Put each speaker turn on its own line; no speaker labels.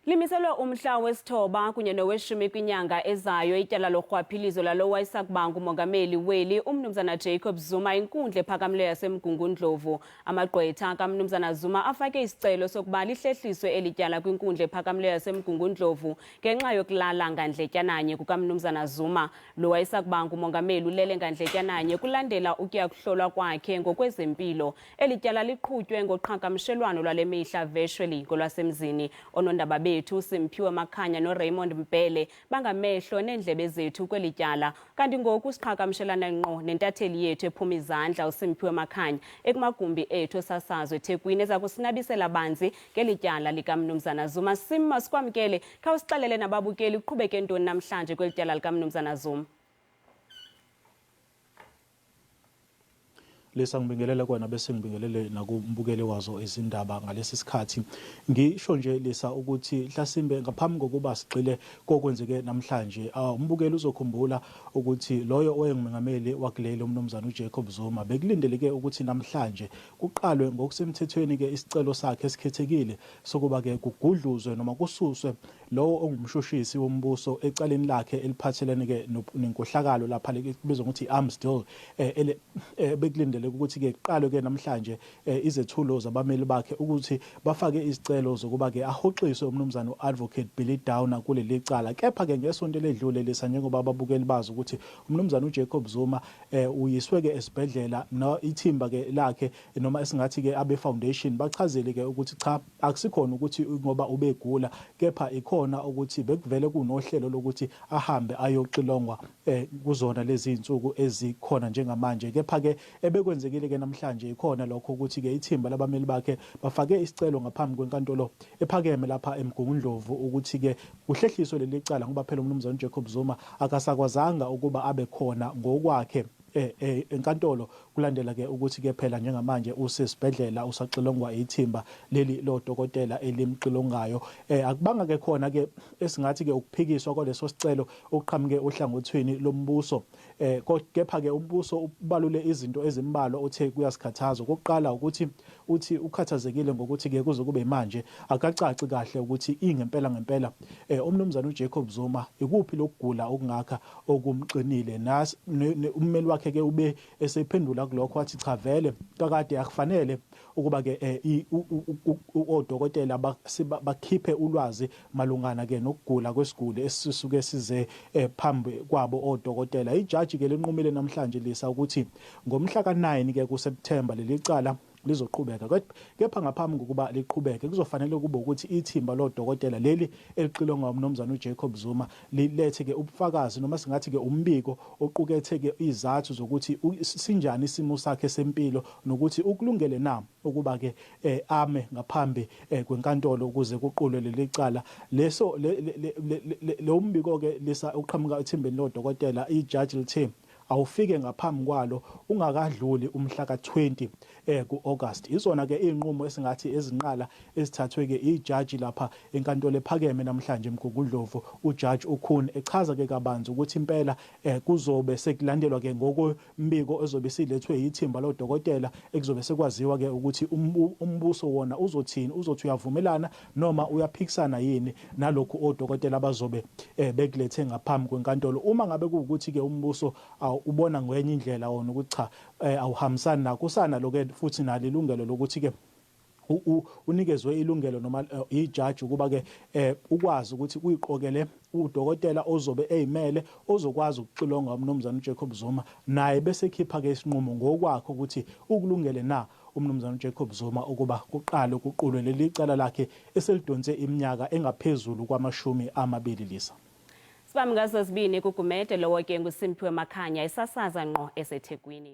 Limiselwe umhla wesithoba kunye noweshumi kwinyanga ezayo ityala lorhwaphilizo lalo wayesakubanga umongameli weli umnumzana Jacob Zuma inkundla ephakamileyo yaseMgungundlovu. Amagqwetha kaMnumzana Zuma afake isicelo sokuba lihlehliswe eli tyala kwinkundla ephakamileyo yaseMgungundlovu ngenxa yokulala ngandletyananye kukaMnumzana Zuma. Lo wayesakubanga umongameli ulele ngandletyananye kulandela ukuya kuhlolwa kwakhe ngokwezempilo. Eli tyala liqhutywe ngoqhagamshelwano lwale mihla virtually kolwasemzini. Onondaba bethu Simphiwe Makhanya noRaymond Mpele bangamehlo neendlebe zethu kweli tyala. Kanti ngoku siqhagamshelana ngqo nentatheli yethu ephuma izandla uSimphiwe Makhanya ekumagumbi ethu esasazo eThekwini eza kusinabisela banzi ngeli tyala likaMnumzana Zuma. Simma sikwamkele khawusixelele nababukeli uqhubeke ntoni namhlanje kweli tyala likaMnumzana Zuma.
Lesa ngibingelela kwana bese ngibingelele nakumbukeli wazo izindaba ngalesi sikhathi. Ngisho nje lesa ukuthi mhlasimbe ngaphambi kokuba sigxile kokwenzeke namhlanje umbukeli uzokhumbula ukuthi loyo oyengumengameli wakuleli umnumzana uJacob Zuma bekulindeleke ukuthi namhlanje kuqalwe ngokusemthethweni ke isicelo sakhe esikhethekile sokuba ke kugudluzwe noma kususwe lowo ongumshushisi wombuso ecaleni lakhe eliphathelene ke nenkohlakalo lapha kubizwa ukuthi arms deal bekulindele ukuthi ke kuqalwe ke namhlanje izethulo zabameli bakhe ukuthi bafake izicelo zokuba ke ahoxiswe umnumzana uadvocate Billy Downer kuleli cala. Kepha ke ngesonto ledlule lesa njengoba ababukeli bazi ukuthi umnumzana uJacob Zuma uyiswe ke esibhedlela no ithimba ke lakhe noma esingathi ke abe foundation bachazele ke ukuthi cha akusikhona ukuthi ngoba ubegula, kepha ikhona ukuthi bekuvele kunohlelo lokuthi ahambe ayoxilongwa kuzona lezi insuku ezikhona njengamanje. Kepha ke ebekwenzekile ke namhlanje ikhona lokho ukuthi ke ithimba labameli bakhe bafake isicelo ngaphambi kwenkantolo ephakeme lapha eMgungundlovu ukuthi ke kuhlehliswe leli cala ngoba phela umnumzana uJacob Zuma akasakwazanga ukuba abe khona ngokwakhe enkantolo kulandela ke ukuthi ke phela njengamanje usesibhedlela usaxilongwa ithimba leli lodokotela elimxilongayo. Akubanga ke khona ke esingathi ke ukuphikiswa kwaleso sicelo oqhamuke ohlangothweni lombuso, kepha ke umbuso ubalule izinto ezimbalwa othe kuyasikhathaza. Okokuqala ukuthi uthi ukhathazekile ngokuthi ke kuze kube manje akacaci kahle ukuthi ingempela ngempela umnumzana uJacob Zuma ikuphi lokugula okungaka okumqinile nasi ummeli wakhe ke ube esephendula kulokho wathi cha vele kakade akufanele ukuba ke odokotela bakhiphe ulwazi malungana ke nokugula kwesiguli esisuke size phambi kwabo odokotela. Ijaji ke lenqumile namhlanje lisa ukuthi ngomhla ka9 ke kuSeptember leli cala lizoqhubeka, kepha ngaphambi kokuba liqhubeke kuzofanele kube ukuthi ithimba lodokotela leli elixilonga umnumzana uJacob Zuma lilethe ke ubufakazi noma singathi ke umbiko oqukethe ke izathu zokuthi sinjani isimo sakhe sempilo nokuthi ukulungele na ukuba ke ame ngaphambi kwenkantolo ukuze kuqulwe leli cala. Leso lo mbiko ke lesa uqhamuka ethimbeni lodokotela ijaji lithe awufike ngaphambi kwalo ungakadluli umhla ka20 kuAugust. Izona ke inqumo esingathi ezinqala ezithathwe ke ijaji lapha enkantolo ephakeme namhlanje eMgungundlovu uJudge Ukhuni echaza ke kabanzi ukuthi impela kuzobe sekulandelwa ke ngokombiko ezobe silethwe yithimba lodokotela ekuzobe sekwaziwa ke ukuthi umbuso wona uzothini, uzothi uyavumelana noma uyaphikisana yini nalokho odokotela abazobe bekulethe ngaphambi kwenkantolo. Uma ngabe kuwukuthi ke umbuso ubona ngwenye indlela wona ukuthi cha awuhambisani nakho usana lokho futhi nalo ilungelo lokuthi ke unikezwe ilungelo noma ijaji ukuba ke ukwazi ukuthi uyiqokele udokotela ozobe eyimele ozokwazi ukuxilonga umnumzana uJacob Zuma naye bese khipha ke isinqumo ngokwakho ukuthi ukulungele na umnumzana uJacob Zuma ukuba kuqale kuqulwe leli cala lakhe eselidonse iminyaka engaphezulu kwama-20 lisa.
Sibamngazo sibini kugumede lowo ke nguSimphiwe Makhanya esasaza ngqo eseThekwini.